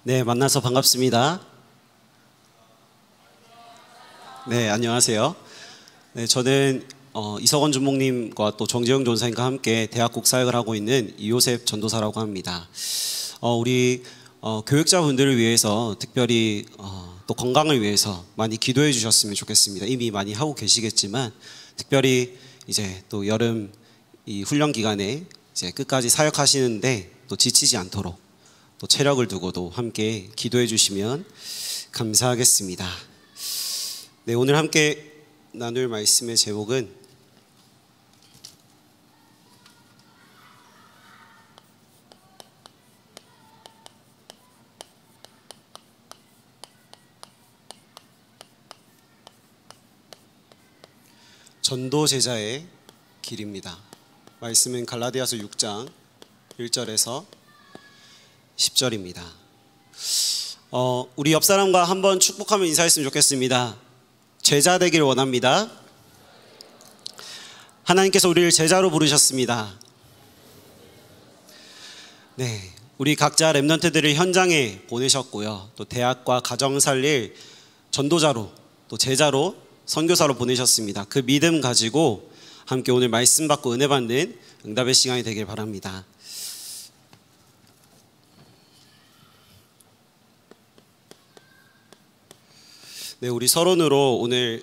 네, 만나서 반갑습니다. 네, 안녕하세요. 네, 저는 이석원 주목님과 또 정재영 전사님과 함께 대학국 사역을 하고 있는 이요셉 전도사라고 합니다. 우리 교육자분들을 위해서 특별히 또 건강을 위해서 많이 기도해 주셨으면 좋겠습니다. 이미 많이 하고 계시겠지만 특별히 이제 또 여름 이 훈련 기간에 이제 끝까지 사역하시는데 또 지치지 않도록 또 체력을 두고도 함께 기도해 주시면 감사하겠습니다. 네, 오늘 함께 나눌 말씀의 제목은 전도 제자의 길입니다. 말씀은 갈라디아서 6장 1절에서 10절입니다. 우리 옆 사람과 한번 축복하며 인사했으면 좋겠습니다. 제자 되길 원합니다. 하나님께서 우리를 제자로 부르셨습니다. 네, 우리 각자 렘넌트들을 현장에 보내셨고요. 또 대학과 가정 살릴 전도자로 또 제자로 선교사로 보내셨습니다. 그 믿음 가지고 함께 오늘 말씀 받고 은혜 받는 응답의 시간이 되길 바랍니다. 네, 우리 서론으로 오늘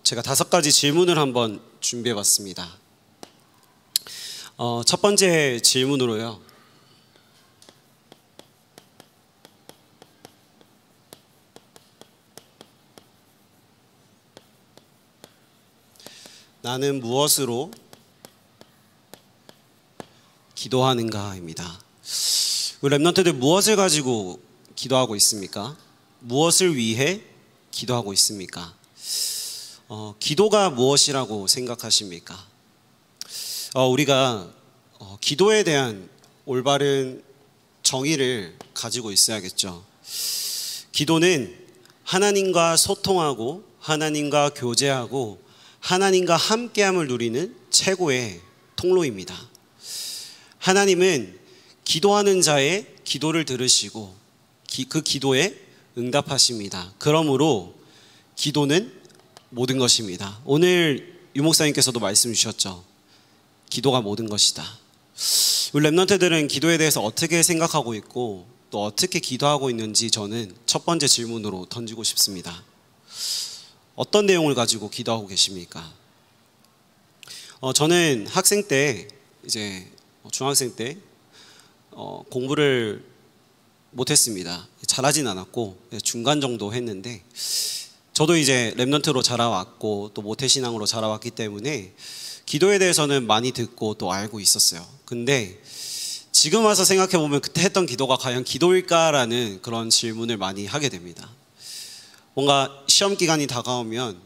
제가 5가지 질문을 한번 준비해 봤습니다. 첫 번째 질문으로요. 나는 무엇으로 기도하는가입니다. 우리 렘넌트들 무엇을 가지고 기도하고 있습니까? 무엇을 위해 기도하고 있습니까? 기도가 무엇이라고 생각하십니까? 우리가 기도에 대한 올바른 정의를 가지고 있어야겠죠. 기도는 하나님과 소통하고 하나님과 교제하고 하나님과 함께함을 누리는 최고의 통로입니다. 하나님은 기도하는 자의 기도를 들으시고 그 기도에 응답하십니다. 그러므로 기도는 모든 것입니다. 오늘 유 목사님께서도 말씀 주셨죠. 기도가 모든 것이다. 우리 렘넌트들은 기도에 대해서 어떻게 생각하고 있고 또 어떻게 기도하고 있는지 저는 첫 번째 질문으로 던지고 싶습니다. 어떤 내용을 가지고 기도하고 계십니까? 저는 학생 때 이제 중학생 때 공부를 못했습니다. 잘하진 않았고 중간 정도 했는데 저도 이제 렘넌트로 자라왔고 또 모태신앙으로 자라왔기 때문에 기도에 대해서는 많이 듣고 또 알고 있었어요. 근데 지금 와서 생각해 보면 그때 했던 기도가 과연 기도일까라는 그런 질문을 많이 하게 됩니다. 뭔가 시험 기간이 다가오면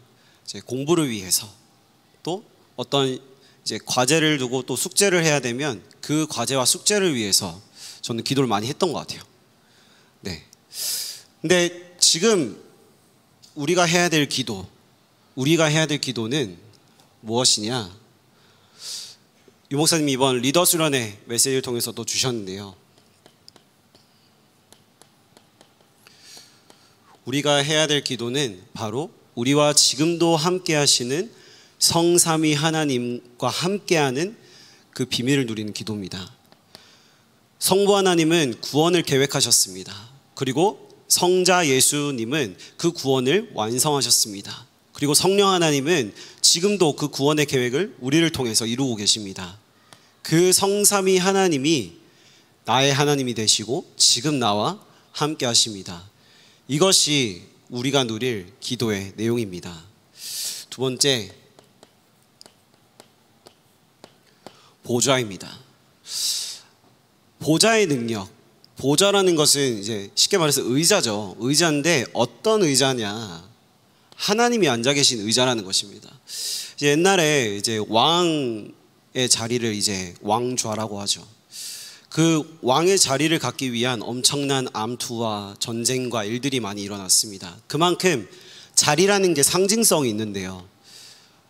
이제 공부를 위해서 또 어떤 이제 과제를 두고 또 숙제를 해야 되면 그 과제와 숙제를 위해서 저는 기도를 많이 했던 것 같아요. 네. 근데 지금 우리가 해야 될 기도는 무엇이냐? 유 목사님이 이번 리더 수련회 메시지를 통해서도 주셨는데요. 우리가 해야 될 기도는 바로 우리와 지금도 함께 하시는 성삼위 하나님과 함께하는 그 비밀을 누리는 기도입니다. 성부 하나님은 구원을 계획하셨습니다. 그리고 성자 예수님은 그 구원을 완성하셨습니다. 그리고 성령 하나님은 지금도 그 구원의 계획을 우리를 통해서 이루고 계십니다. 그 성삼위 하나님이 나의 하나님이 되시고 지금 나와 함께 하십니다. 이것이 우리가 누릴 기도의 내용입니다. 두 번째, 보좌입니다. 보좌의 능력. 보좌라는 것은 이제 쉽게 말해서 의자죠. 의자인데 어떤 의자냐? 하나님이 앉아 계신 의자라는 것입니다. 이제 옛날에 이제 왕의 자리를 이제 왕좌라고 하죠. 그 왕의 자리를 갖기 위한 엄청난 암투와 전쟁과 일들이 많이 일어났습니다. 그만큼 자리라는 게 상징성이 있는데요.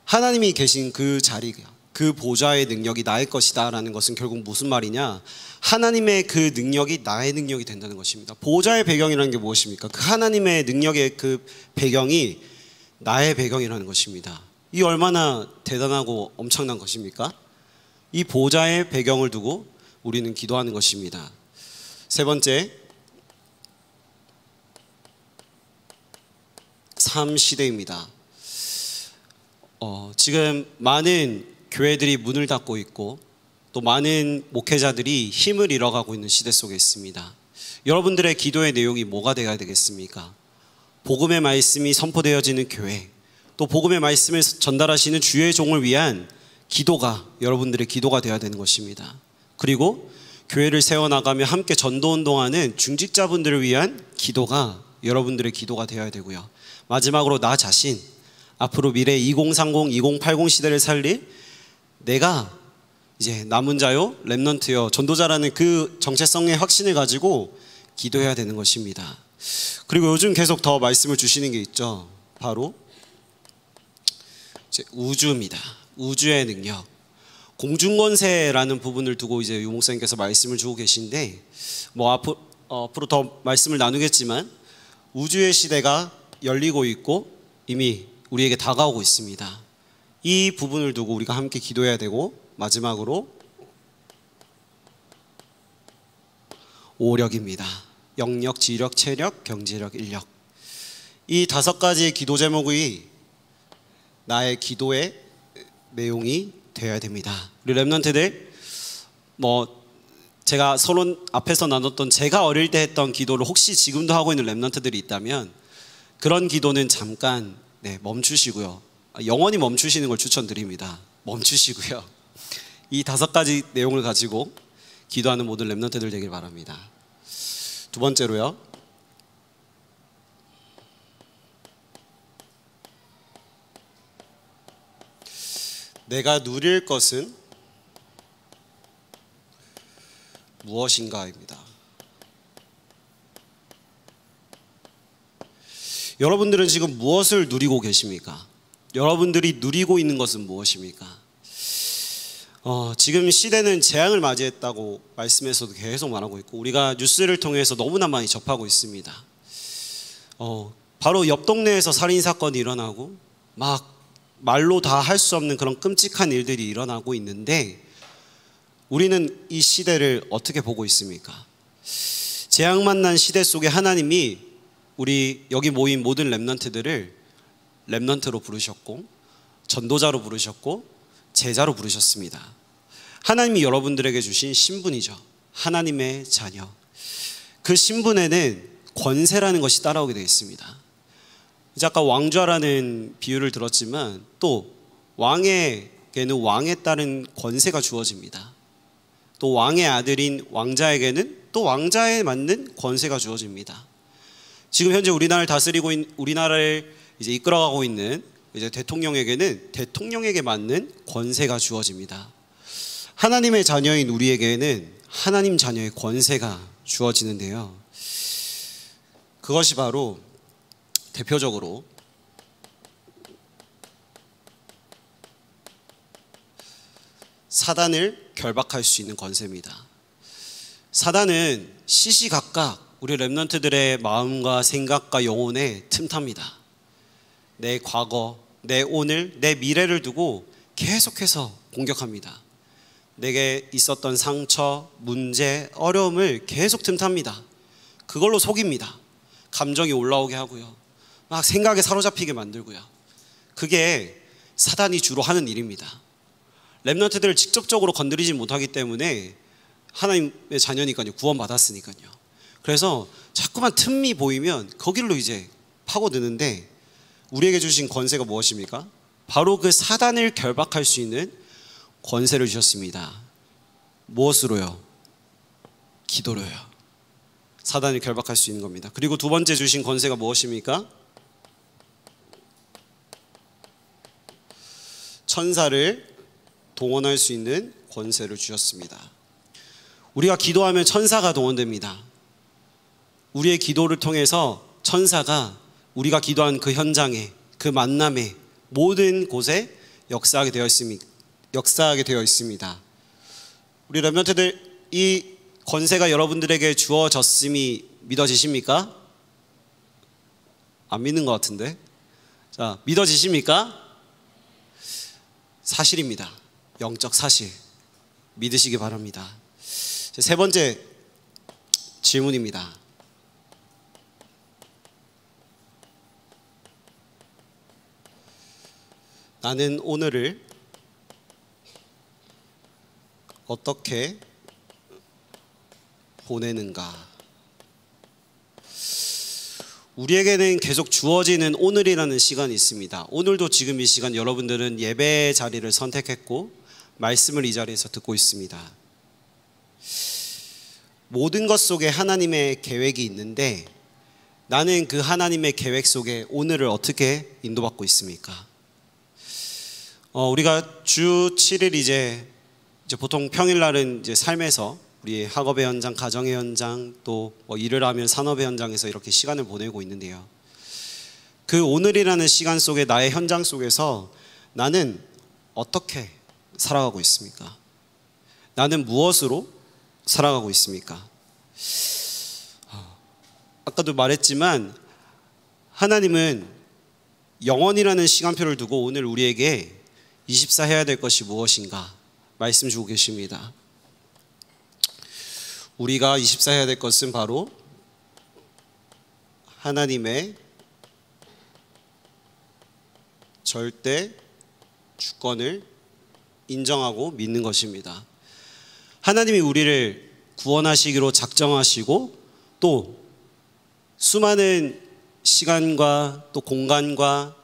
하나님이 계신 그 자리가 그 보좌의 능력이 나의 것이다 라는 것은 결국 무슨 말이냐, 하나님의 그 능력이 나의 능력이 된다는 것입니다. 보좌의 배경이라는 게 무엇입니까? 그 하나님의 능력의 그 배경이 나의 배경이라는 것입니다. 이 얼마나 대단하고 엄청난 것입니까? 이 보좌의 배경을 두고 우리는 기도하는 것입니다. 세 번째, 삶 시대입니다. 지금 많은 교회들이 문을 닫고 있고 또 많은 목회자들이 힘을 잃어가고 있는 시대 속에 있습니다. 여러분들의 기도의 내용이 뭐가 되어야 되겠습니까? 복음의 말씀이 선포되어지는 교회, 또 복음의 말씀을 전달하시는 주의 종을 위한 기도가 여러분들의 기도가 되어야 되는 것입니다. 그리고 교회를 세워나가며 함께 전도운동하는 중직자분들을 위한 기도가 여러분들의 기도가 되어야 되고요. 마지막으로 나 자신, 앞으로 미래 2030, 2080 시대를 살릴 내가 이제 남은 자요, 렘넌트요, 전도자라는 그 정체성의 확신을 가지고 기도해야 되는 것입니다. 그리고 요즘 계속 더 말씀을 주시는 게 있죠. 바로 이제 우주입니다. 우주의 능력. 공중권세라는 부분을 두고 이제 유 목사님께서 말씀을 주고 계신데, 뭐 앞으로 더 말씀을 나누겠지만 우주의 시대가 열리고 있고 이미 우리에게 다가오고 있습니다. 이 부분을 두고 우리가 함께 기도해야 되고, 마지막으로 오력입니다. 영력, 지력, 체력, 경제력, 인력. 이 5가지의 기도 제목이 나의 기도의 내용이 되어야 됩니다. 우리 렘넌트들, 제가 서론 앞에서 나눴던 제가 어릴 때 했던 기도를 혹시 지금도 하고 있는 렘넌트들이 있다면 그런 기도는 잠깐 멈추시고요. 영원히 멈추시는 걸 추천드립니다. 멈추시고요. 이 5가지 내용을 가지고 기도하는 모든 렘넌트들 되길 바랍니다. 두 번째로요, 내가 누릴 것은 무엇인가입니다. 여러분들은 지금 무엇을 누리고 계십니까? 여러분들이 누리고 있는 것은 무엇입니까? 지금 시대는 재앙을 맞이했다고 말씀에서도 계속 말하고 있고 우리가 뉴스를 통해서 너무나 많이 접하고 있습니다. 바로 옆 동네에서 살인사건이 일어나고 막 말로 다 할 수 없는 그런 끔찍한 일들이 일어나고 있는데 우리는 이 시대를 어떻게 보고 있습니까? 재앙 만난 시대 속에 하나님이 우리 여기 모인 모든 렘넌트들을 렘넌트로 부르셨고 전도자로 부르셨고 제자로 부르셨습니다. 하나님이 여러분들에게 주신 신분이죠. 하나님의 자녀. 그 신분에는 권세라는 것이 따라오게 되어 있습니다. 이제 아까 왕좌라는 비유를 들었지만 또 왕에게는 왕에 따른 권세가 주어집니다. 또 왕의 아들인 왕자에게는 또 왕자에 맞는 권세가 주어집니다. 지금 현재 우리나라를 다스리고 우리나라를 이제 이끌어가고 있는 이제 대통령에게는 대통령에게 맞는 권세가 주어집니다. 하나님의 자녀인 우리에게는 하나님 자녀의 권세가 주어지는데요. 그것이 바로 대표적으로 사단을 결박할 수 있는 권세입니다. 사단은 시시각각 우리 렘넌트들의 마음과 생각과 영혼에 틈탑니다. 내 과거, 내 오늘, 내 미래를 두고 계속해서 공격합니다. 내게 있었던 상처, 문제, 어려움을 계속 틈탑니다. 그걸로 속입니다. 감정이 올라오게 하고요. 막 생각에 사로잡히게 만들고요. 그게 사단이 주로 하는 일입니다. 렘넌트들을 직접적으로 건드리지 못하기 때문에 하나님의 자녀니까요. 구원받았으니까요. 그래서 자꾸만 틈이 보이면 거길로 이제 파고드는데 우리에게 주신 권세가 무엇입니까? 바로 그 사단을 결박할 수 있는 권세를 주셨습니다. 무엇으로요? 기도로요. 사단을 결박할 수 있는 겁니다. 그리고 두 번째 주신 권세가 무엇입니까? 천사를 동원할 수 있는 권세를 주셨습니다. 우리가 기도하면 천사가 동원됩니다. 우리의 기도를 통해서 천사가 우리가 기도한 그 현장에, 그 만남에, 모든 곳에 역사하게 되어 역사하게 되어 있습니다. 우리 렘넌트들, 이 권세가 여러분들에게 주어졌음이 믿어지십니까? 안 믿는 것 같은데. 자, 믿어지십니까? 사실입니다. 영적 사실. 믿으시기 바랍니다. 세 번째 질문입니다. 나는 오늘을 어떻게 보내는가? 우리에게는 계속 주어지는 오늘이라는 시간이 있습니다. 오늘도 지금 이 시간 여러분들은 예배 자리를 선택했고 말씀을 이 자리에서 듣고 있습니다. 모든 것 속에 하나님의 계획이 있는데 나는 그 하나님의 계획 속에 오늘을 어떻게 인도받고 있습니까? 우리가 주 7일 이제 보통 평일날은 이제 삶에서 우리 학업의 현장, 가정의 현장, 또 일을 하면 산업의 현장에서 이렇게 시간을 보내고 있는데요. 그 오늘이라는 시간 속에 나의 현장 속에서 나는 어떻게 살아가고 있습니까? 나는 무엇으로 살아가고 있습니까? 아까도 말했지만 하나님은 영원이라는 시간표를 두고 오늘 우리에게 24 해야 될 것이 무엇인가 말씀 주고 계십니다. 우리가 24 해야 될 것은 바로 하나님의 절대 주권을 인정하고 믿는 것입니다. 하나님이 우리를 구원하시기로 작정하시고 또 수많은 시간과 또 공간과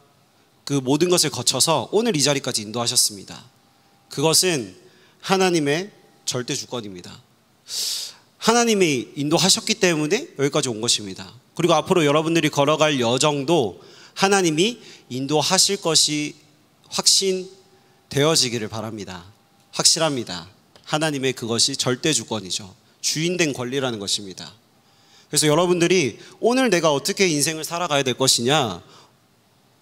그 모든 것을 거쳐서 오늘 이 자리까지 인도하셨습니다. 그것은 하나님의 절대 주권입니다. 하나님이 인도하셨기 때문에 여기까지 온 것입니다. 그리고 앞으로 여러분들이 걸어갈 여정도 하나님이 인도하실 것이 확신되어지기를 바랍니다. 확실합니다. 하나님의 그것이 절대 주권이죠. 주인된 권리라는 것입니다. 그래서 여러분들이 오늘 내가 어떻게 인생을 살아가야 될 것이냐,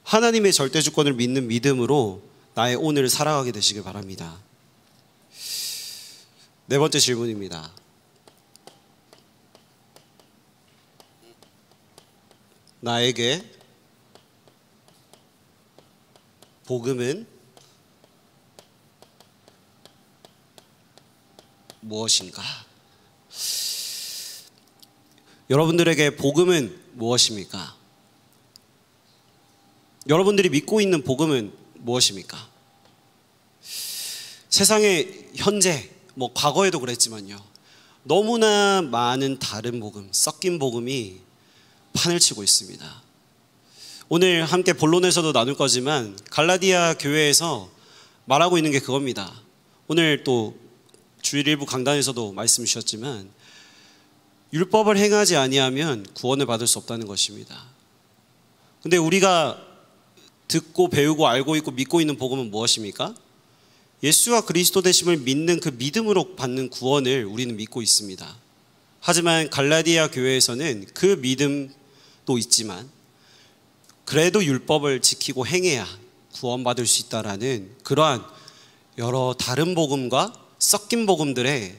하나님의 절대 주권을 믿는 믿음으로 나의 오늘을 살아가게 되시길 바랍니다. 네 번째 질문입니다. 나에게 복음은 무엇인가? 여러분들에게 복음은 무엇입니까? 여러분들이 믿고 있는 복음은 무엇입니까? 세상의 현재, 과거에도 그랬지만요, 너무나 많은 다른 복음, 섞인 복음이 판을 치고 있습니다. 오늘 함께 본론에서도 나눌 거지만 갈라디아 교회에서 말하고 있는 게 그겁니다. 오늘 또 주일 일부 강단에서도 말씀 주셨지만 율법을 행하지 아니하면 구원을 받을 수 없다는 것입니다. 근데 우리가 듣고 배우고 알고 있고 믿고 있는 복음은 무엇입니까? 예수와 그리스도 되심을 믿는 그 믿음으로 받는 구원을 우리는 믿고 있습니다. 하지만 갈라디아 교회에서는 그 믿음도 있지만 그래도 율법을 지키고 행해야 구원받을 수 있다라는 그러한 여러 다른 복음과 섞인 복음들의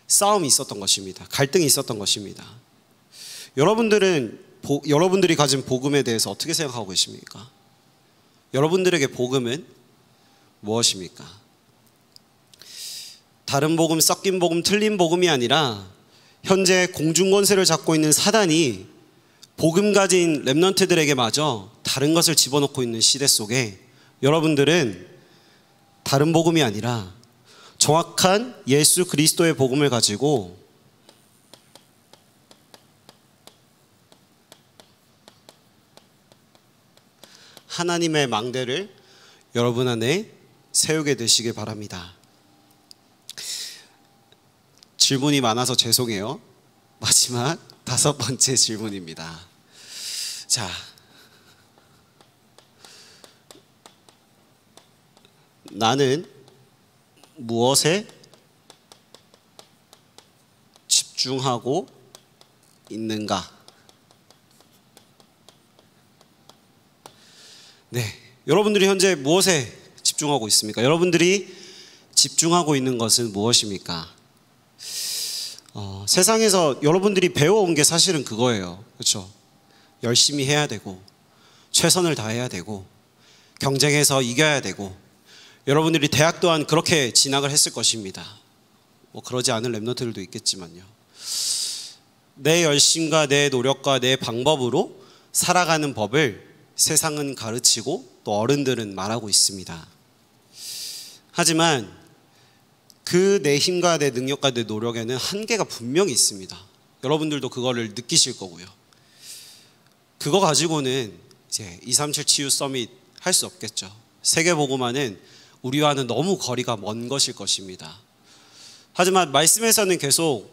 싸움이 있었던 것입니다. 갈등이 있었던 것입니다. 여러분들이 가진 복음에 대해서 어떻게 생각하고 계십니까? 여러분들에게 복음은 무엇입니까? 다른 복음, 섞인 복음, 틀린 복음이 아니라 현재 공중권세를 잡고 있는 사단이 복음 가진 렘넌트들에게 마저 다른 것을 집어넣고 있는 시대 속에 여러분들은 다른 복음이 아니라 정확한 예수 그리스도의 복음을 가지고 하나님의 망대를 여러분 안에 세우게 되시길 바랍니다. 질문이 많아서 죄송해요. 마지막 5번째 질문입니다. 자, 나는 무엇에 집중하고 있는가? 네, 여러분들이 현재 무엇에 집중하고 있습니까? 여러분들이 집중하고 있는 것은 무엇입니까? 세상에서 여러분들이 배워온 게 사실은 그거예요. 그렇죠? 열심히 해야 되고 최선을 다해야 되고 경쟁해서 이겨야 되고, 여러분들이 대학 또한 그렇게 진학을 했을 것입니다. 뭐 그러지 않은 랩런트들도 있겠지만요. 내 열심과 내 노력과 내 방법으로 살아가는 법을 세상은 가르치고 또 어른들은 말하고 있습니다. 하지만 그 내 힘과 내 능력과 내 노력에는 한계가 분명히 있습니다. 여러분들도 그거를 느끼실 거고요. 그거 가지고는 이제 237 치유 서밋 할 수 없겠죠. 세계복음화는 우리와는 너무 거리가 먼 것일 것입니다. 하지만 말씀에서는 계속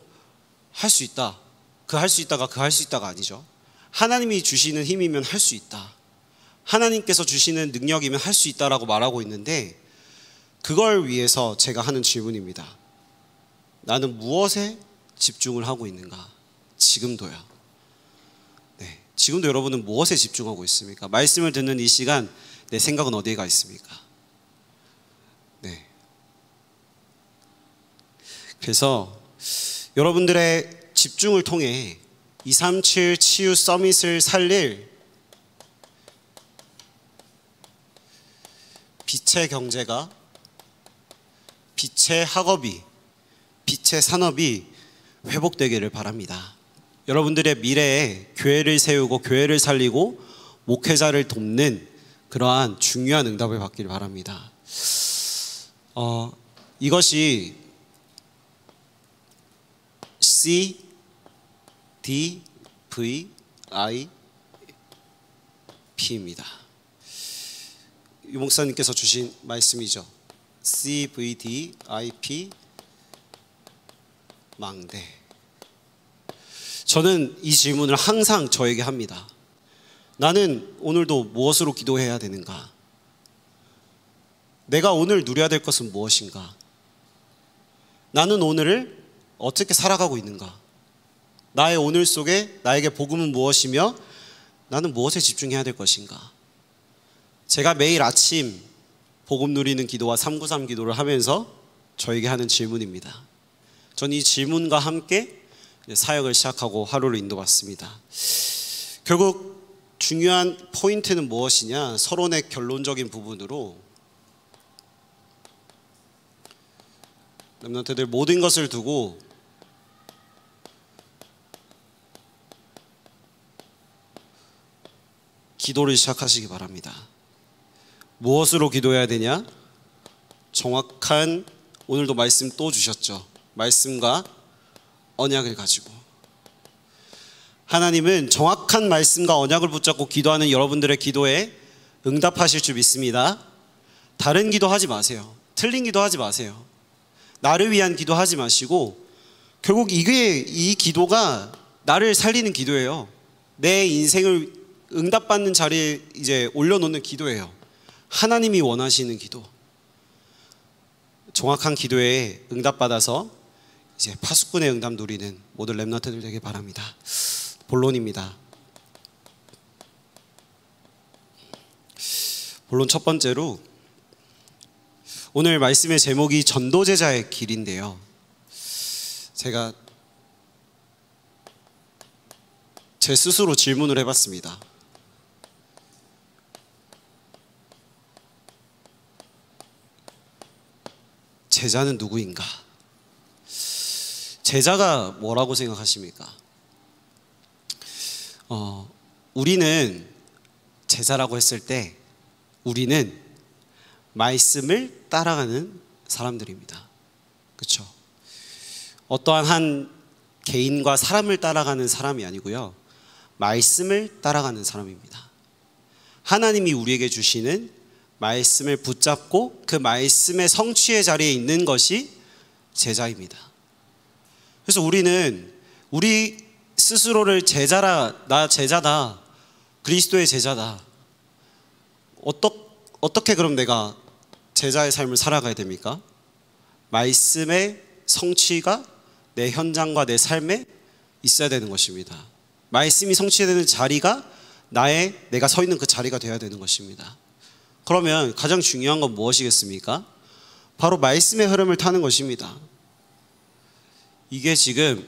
할 수 있다. 그 할 수 있다가 그 할 수 있다가 아니죠. 하나님이 주시는 힘이면 할 수 있다. 하나님께서 주시는 능력이면 할 수 있다라고 말하고 있는데, 그걸 위해서 제가 하는 질문입니다. 나는 무엇에 집중을 하고 있는가? 지금도요. 네, 지금도 여러분은 무엇에 집중하고 있습니까? 말씀을 듣는 이 시간 내 생각은 어디에 가 있습니까? 네. 그래서 여러분들의 집중을 통해 237 치유 서밋을 살릴 빛의 경제가, 빛의 학업이, 빛의 산업이 회복되기를 바랍니다. 여러분들의 미래에 교회를 세우고 교회를 살리고 목회자를 돕는 그러한 중요한 응답을 받기를 바랍니다. 이것이 C, D, V, I, P입니다. 이 목사님께서 주신 말씀이죠. C, V, D, I, P, 망대. 저는 이 질문을 항상 저에게 합니다. 나는 오늘도 무엇으로 기도해야 되는가? 내가 오늘 누려야 될 것은 무엇인가? 나는 오늘을 어떻게 살아가고 있는가? 나의 오늘 속에 나에게 복음은 무엇이며 나는 무엇에 집중해야 될 것인가? 제가 매일 아침 복음 누리는 기도와 393 기도를 하면서 저에게 하는 질문입니다. 전 이 질문과 함께 사역을 시작하고 하루를 인도받습니다. 결국 중요한 포인트는 무엇이냐? 서론의 결론적인 부분으로 렘넌트들 모든 것을 두고 기도를 시작하시기 바랍니다. 무엇으로 기도해야 되냐? 정확한, 오늘도 말씀 또 주셨죠. 말씀과 언약을 가지고. 하나님은 정확한 말씀과 언약을 붙잡고 기도하는 여러분들의 기도에 응답하실 줄 믿습니다. 다른 기도하지 마세요. 틀린 기도하지 마세요. 나를 위한 기도하지 마시고, 결국 이 기도가 나를 살리는 기도예요. 내 인생을 응답받는 자리에 이제 올려놓는 기도예요. 하나님이 원하시는 기도. 정확한 기도에 응답받아서 이제 파수꾼의 응답 누리는 모든 렘넌트들 되길 바랍니다. 본론입니다. 본론 첫 번째로, 오늘 말씀의 제목이 전도제자의 길인데요. 제가 제 스스로 질문을 해봤습니다. 제자는 누구인가? 제자가 뭐라고 생각하십니까? 우리는 제자라고 했을 때 우리는 말씀을 따라가는 사람들입니다. 그렇죠? 어떠한 한 개인과 사람을 따라가는 사람이 아니고요, 말씀을 따라가는 사람입니다. 하나님이 우리에게 주시는 말씀을 붙잡고 그 말씀의 성취의 자리에 있는 것이 제자입니다. 그래서 우리는 우리 스스로를 제자라, 나 제자다, 그리스도의 제자다, 어떻게 그럼 내가 제자의 삶을 살아가야 됩니까? 말씀의 성취가 내 현장과 내 삶에 있어야 되는 것입니다. 말씀이 성취되는 자리가 내가 서 있는 그 자리가 되어야 되는 것입니다. 그러면 가장 중요한 건 무엇이겠습니까? 바로 말씀의 흐름을 타는 것입니다. 이게 지금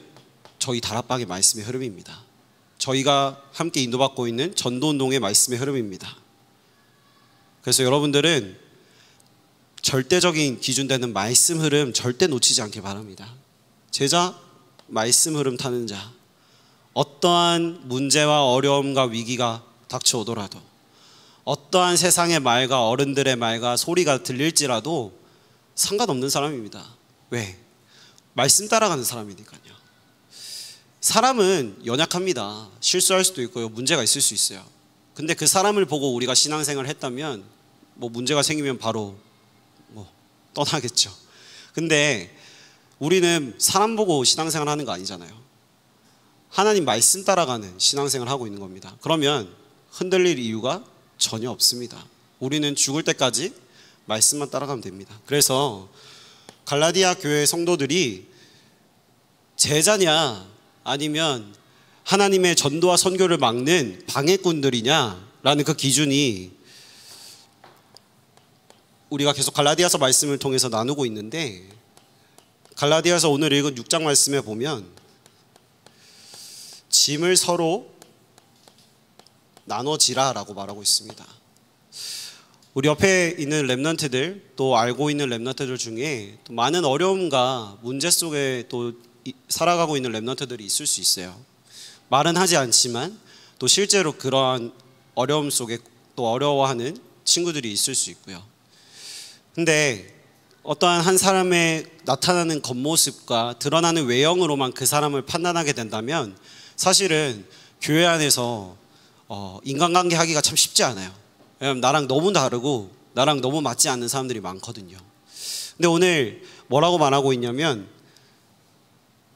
저희 다락방의 말씀의 흐름입니다. 저희가 함께 인도받고 있는 전도운동의 말씀의 흐름입니다. 그래서 여러분들은 절대적인 기준되는 말씀 흐름 절대 놓치지 않길 바랍니다. 제자, 말씀 흐름 타는 자, 어떠한 문제와 어려움과 위기가 닥쳐오더라도, 어떠한 세상의 말과 어른들의 말과 소리가 들릴지라도 상관없는 사람입니다. 왜? 말씀 따라가는 사람이니까요. 사람은 연약합니다. 실수할 수도 있고요, 문제가 있을 수 있어요. 근데 그 사람을 보고 우리가 신앙생활을 했다면 문제가 생기면 바로 떠나겠죠. 근데 우리는 사람 보고 신앙생활 하는 거 아니잖아요. 하나님 말씀 따라가는 신앙생활 하고 있는 겁니다. 그러면 흔들릴 이유가 전혀 없습니다. 우리는 죽을 때까지 말씀만 따라가면 됩니다. 그래서 갈라디아 교회 성도들이 제자냐 아니면 하나님의 전도와 선교를 막는 방해꾼들이냐라는 그 기준이 우리가 계속 갈라디아서 말씀을 통해서 나누고 있는데, 갈라디아서 오늘 읽은 6장 말씀에 보면 짐을 서로 나눠지라라고 말하고 있습니다. 우리 옆에 있는 렘넌트들, 또 알고 있는 렘넌트들 중에 또 많은 어려움과 문제 속에 또 살아가고 있는 렘넌트들이 있을 수 있어요. 말은 하지 않지만 또 실제로 그러한 어려움 속에 또 어려워하는 친구들이 있을 수 있고요. 근데 어떠한 한 사람의 나타나는 겉모습과 드러나는 외형으로만 그 사람을 판단하게 된다면 사실은 교회 안에서 인간관계 하기가 참 쉽지 않아요. 왜냐하면 나랑 너무 다르고 나랑 너무 맞지 않는 사람들이 많거든요. 근데 오늘 뭐라고 말하고 있냐면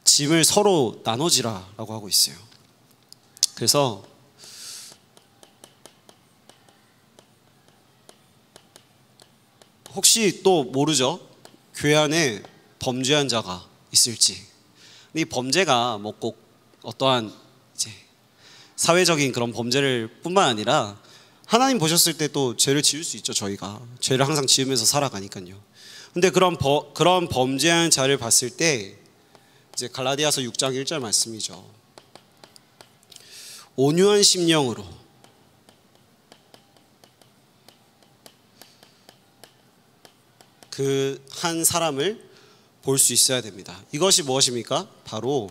짐을 서로 나눠지라라고 하고 있어요. 그래서 혹시 또 모르죠? 교회 안에 범죄한 자가 있을지. 근데 이 범죄가 꼭 어떠한 이제 사회적인 그런 범죄를 뿐만 아니라 하나님 보셨을 때 또 죄를 지을 수 있죠. 저희가 죄를 항상 지으면서 살아가니까요. 근데 그런 범죄한 자를 봤을 때 이제 갈라디아서 6장 1절 말씀이죠. 온유한 심령으로 그 한 사람을 볼 수 있어야 됩니다. 이것이 무엇입니까? 바로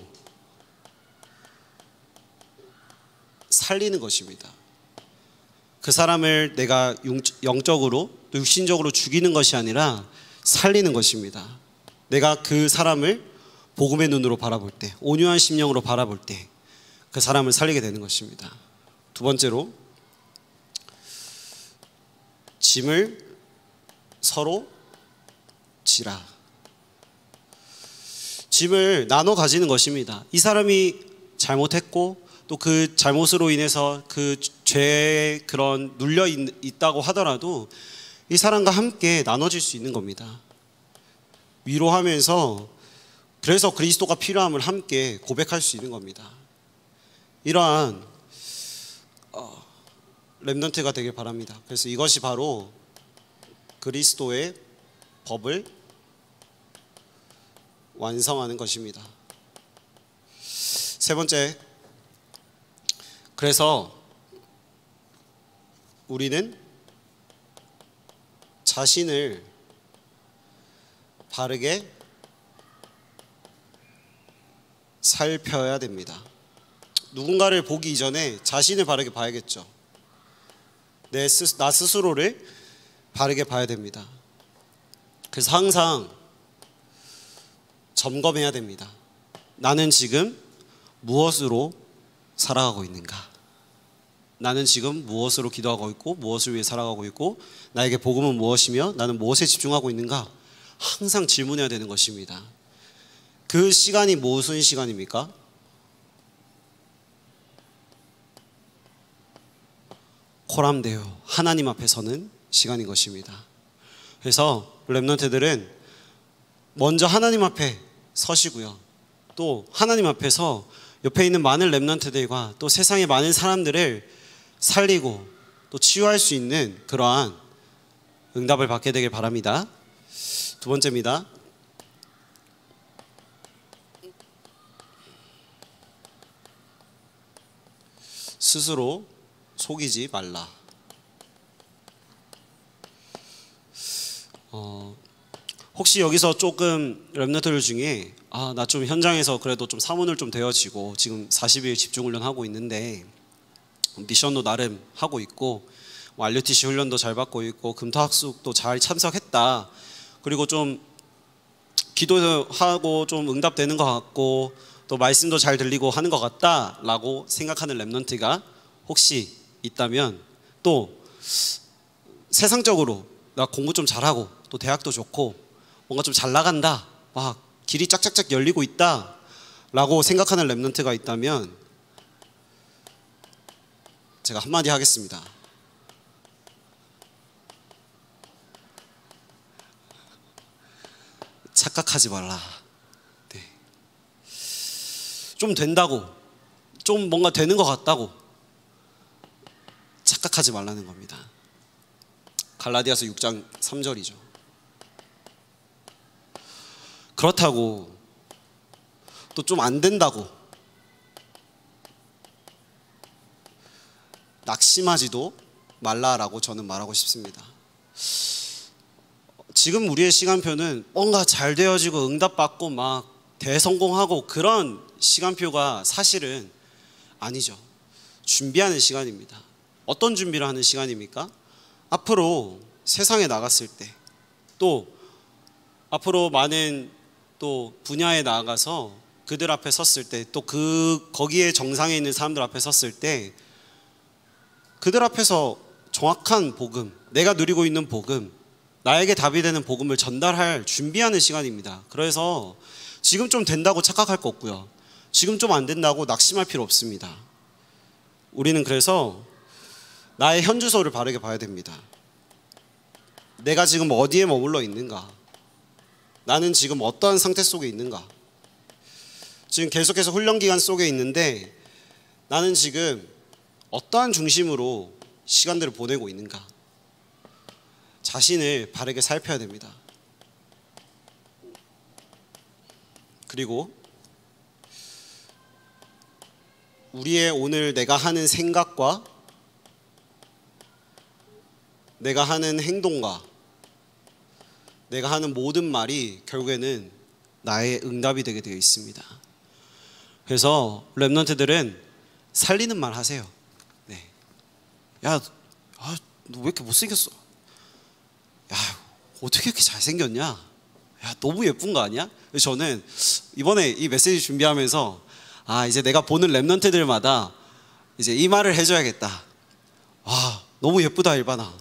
살리는 것입니다. 그 사람을 내가 영적으로 또 육신적으로 죽이는 것이 아니라 살리는 것입니다. 내가 그 사람을 복음의 눈으로 바라볼 때, 온유한 심령으로 바라볼 때 그 사람을 살리게 되는 것입니다. 두 번째로, 짐을 서로 지라. 짐을 나눠 가지는 것입니다. 이 사람이 잘못했고 또 그 잘못으로 인해서 그 죄에 그런 눌려 있다고 하더라도 이 사람과 함께 나눠질 수 있는 겁니다. 위로하면서 그래서 그리스도가 필요함을 함께 고백할 수 있는 겁니다. 이러한 렘넌트가 되길 바랍니다. 그래서 이것이 바로 그리스도의 법을 완성하는 것입니다. 세 번째, 그래서 우리는 자신을 바르게 살펴야 됩니다. 누군가를 보기 이전에 자신을 바르게 봐야겠죠. 나 스스로를 바르게 봐야 됩니다. 그래서 항상 점검해야 됩니다. 나는 지금 무엇으로 살아가고 있는가? 나는 지금 무엇으로 기도하고 있고 무엇을 위해 살아가고 있고 나에게 복음은 무엇이며 나는 무엇에 집중하고 있는가? 항상 질문해야 되는 것입니다. 그 시간이 무슨 시간입니까? 코람데오, 하나님 앞에 서는 시간인 것입니다. 그래서 렘넌트들은 먼저 하나님 앞에 서시고요, 또 하나님 앞에서 옆에 있는 많은 렘넌트들과 또 세상의 많은 사람들을 살리고 또 치유할 수 있는 그러한 응답을 받게 되길 바랍니다. 두 번째입니다. 스스로 속이지 말라. 혹시 여기서 조금 렘넌트들 중에 나 좀 현장에서 그래도 좀 사문을 좀 되어지고 지금 40일 집중훈련 하고 있는데 미션도 나름 하고 있고 RUTC 훈련도 잘 받고 있고 금토학습도 잘 참석했다. 그리고 좀 기도하고 좀 응답되는 것 같고 또 말씀도 잘 들리고 하는 것 같다라고 생각하는 렘넌트가 혹시 있다면, 또 세상적으로 나 공부 좀 잘하고 또 대학도 좋고 뭔가 좀 잘 나간다, 막 길이 짝짝짝 열리고 있다 라고 생각하는 렘넌트가 있다면 제가 한마디 하겠습니다. 착각하지 말라. 네. 좀 된다고, 좀 뭔가 되는 것 같다고 착각하지 말라는 겁니다. 갈라디아서 6장 3절이죠. 그렇다고 또 좀 안 된다고 낙심하지도 말라라고 저는 말하고 싶습니다. 지금 우리의 시간표는 뭔가 잘 되어지고 응답받고 막 대성공하고 그런 시간표가 사실은 아니죠. 준비하는 시간입니다. 어떤 준비를 하는 시간입니까? 앞으로 세상에 나갔을 때, 또 앞으로 많은 또 분야에 나아가서 그들 앞에 섰을 때, 또 거기에 정상에 있는 사람들 앞에 섰을 때 그들 앞에서 정확한 복음, 내가 누리고 있는 복음, 나에게 답이 되는 복음을 전달할 준비하는 시간입니다. 그래서 지금 좀 된다고 착각할 거 없고요, 지금 좀 안 된다고 낙심할 필요 없습니다. 우리는 그래서 나의 현주소를 바르게 봐야 됩니다. 내가 지금 어디에 머물러 있는가? 나는 지금 어떠한 상태 속에 있는가? 지금 계속해서 훈련 기간 속에 있는데 나는 지금 어떠한 중심으로 시간들을 보내고 있는가? 자신을 바르게 살펴야 됩니다. 그리고 우리의 오늘 내가 하는 생각과 내가 하는 행동과 내가 하는 모든 말이 결국에는 나의 응답이 되게 되어 있습니다. 그래서 렘넌트들은 살리는 말 하세요. 네. 야, 너 왜 이렇게 못생겼어? 야, 어떻게 이렇게 잘생겼냐? 야, 너무 예쁜 거 아니야? 그래서 저는 이번에 이 메시지 준비하면서 이제 내가 보는 렘넌트들마다 이제 이 말을 해줘야겠다. 와, 너무 예쁘다 일반아.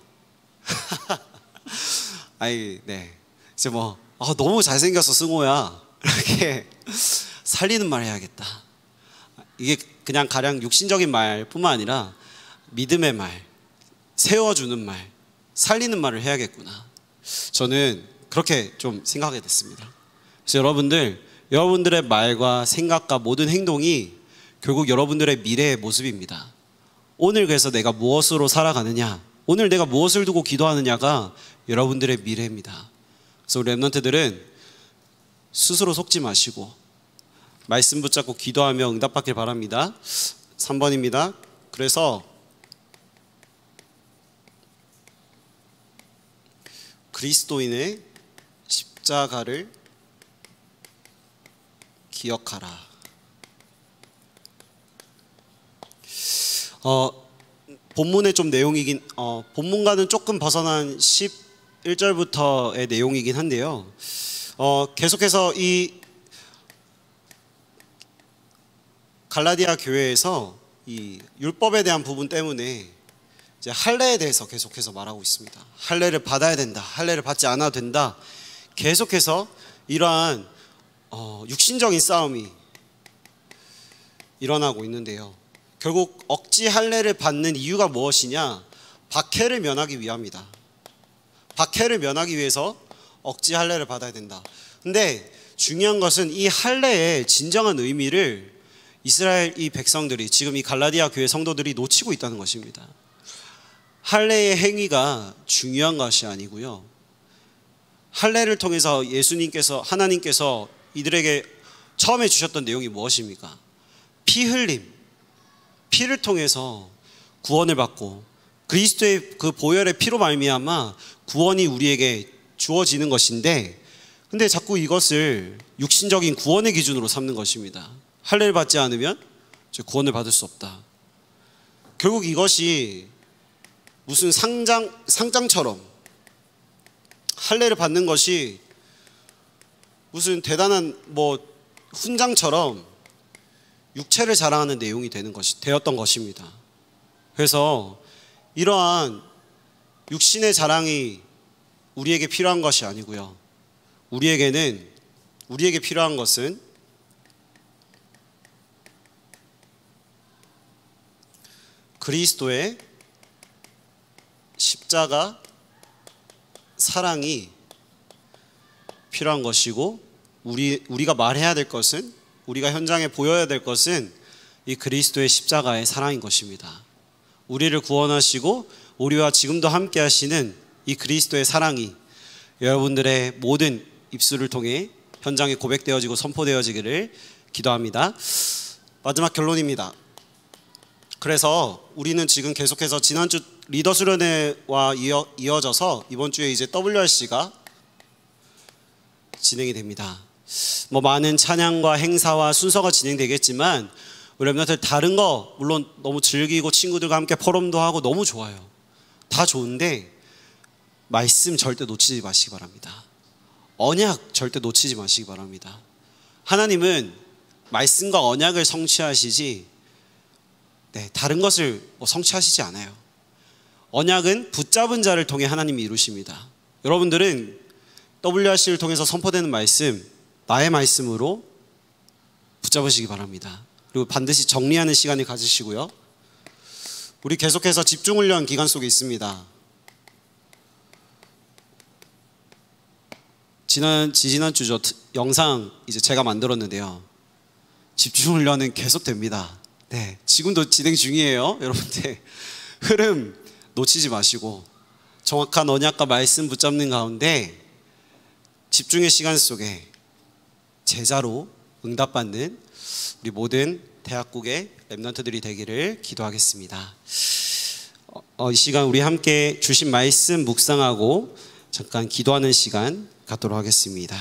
네. 이제 너무 잘생겼어 승호야. 이렇게 살리는 말 해야겠다. 이게 그냥 가령 육신적인 말뿐만 아니라 믿음의 말, 세워주는 말, 살리는 말을 해야겠구나. 저는 그렇게 좀 생각하게 됐습니다. 그래서 여러분들의 말과 생각과 모든 행동이 결국 여러분들의 미래의 모습입니다. 오늘 그래서 내가 무엇으로 살아가느냐, 오늘 내가 무엇을 두고 기도하느냐가 여러분들의 미래입니다. 그래서 우리 렘넌트들은 스스로 속지 마시고 말씀 붙잡고 기도하며 응답받길 바랍니다. 3번입니다. 그래서 그리스도인의 십자가를 기억하라. 본문의 좀 내용이긴 본문과는 조금 벗어난 11절부터의 내용이긴 한데요. 계속해서 이 갈라디아 교회에서 이 율법에 대한 부분 때문에 이제 할례에 대해서 계속해서 말하고 있습니다. 할례를 받아야 된다, 할례를 받지 않아도 된다. 계속해서 이러한 육신적인 싸움이 일어나고 있는데요. 결국 억지 할례를 받는 이유가 무엇이냐? 박해를 면하기 위함이다. 박해를 면하기 위해서 억지 할례를 받아야 된다. 근데 중요한 것은 이 할례의 진정한 의미를 이스라엘 이 백성들이, 지금 이 갈라디아 교회 성도들이 놓치고 있다는 것입니다. 할례의 행위가 중요한 것이 아니고요, 할례를 통해서 하나님께서 이들에게 처음에 주셨던 내용이 무엇입니까? 피 흘림, 피를 통해서 구원을 받고 그리스도의 그 보혈의 피로 말미암아 구원이 우리에게 주어지는 것인데, 근데 자꾸 이것을 육신적인 구원의 기준으로 삼는 것입니다. 할례를 받지 않으면 구원을 받을 수 없다. 결국 이것이 무슨 상장처럼, 할례를 받는 것이 무슨 대단한 훈장처럼 육체를 자랑하는 내용이 되었던 것입니다. 그래서 이러한 육신의 자랑이 우리에게 필요한 것이 아니고요, 우리에게 필요한 것은 그리스도의 십자가 사랑이 필요한 것이고, 우리가 말해야 될 것은, 우리가 현장에 보여야 될 것은 이 그리스도의 십자가의 사랑인 것입니다. 우리를 구원하시고 우리와 지금도 함께 하시는 이 그리스도의 사랑이 여러분들의 모든 입술을 통해 현장에 고백되어지고 선포되어지기를 기도합니다. 마지막 결론입니다. 그래서 우리는 지금 계속해서 지난주 리더 수련회와 이어져서 이번 주에 이제 WRC가 진행이 됩니다. 많은 찬양과 행사와 순서가 진행되겠지만 우리 렘넌트 다른 거 물론 너무 즐기고 친구들과 함께 포럼도 하고 너무 좋아요. 다 좋은데 말씀 절대 놓치지 마시기 바랍니다. 언약 절대 놓치지 마시기 바랍니다. 하나님은 말씀과 언약을 성취하시지 다른 것을 성취하시지 않아요. 언약은 붙잡은 자를 통해 하나님이 이루십니다. 여러분들은 WRC를 통해서 선포되는 말씀, 나의 말씀으로 붙잡으시기 바랍니다. 그리고 반드시 정리하는 시간을 가지시고요. 우리 계속해서 집중훈련 기간 속에 있습니다. 지난주 영상 이제 제가 만들었는데요, 집중훈련은 계속 됩니다. 지금도 진행 중이에요. 여러분들 흐름 놓치지 마시고 정확한 언약과 말씀 붙잡는 가운데 집중의 시간 속에 제자로 응답받는 우리 모든 대학국의 렘넌트들이 되기를 기도하겠습니다. 이 시간 우리 함께 주신 말씀 묵상하고 잠깐 기도하는 시간 갖도록 하겠습니다.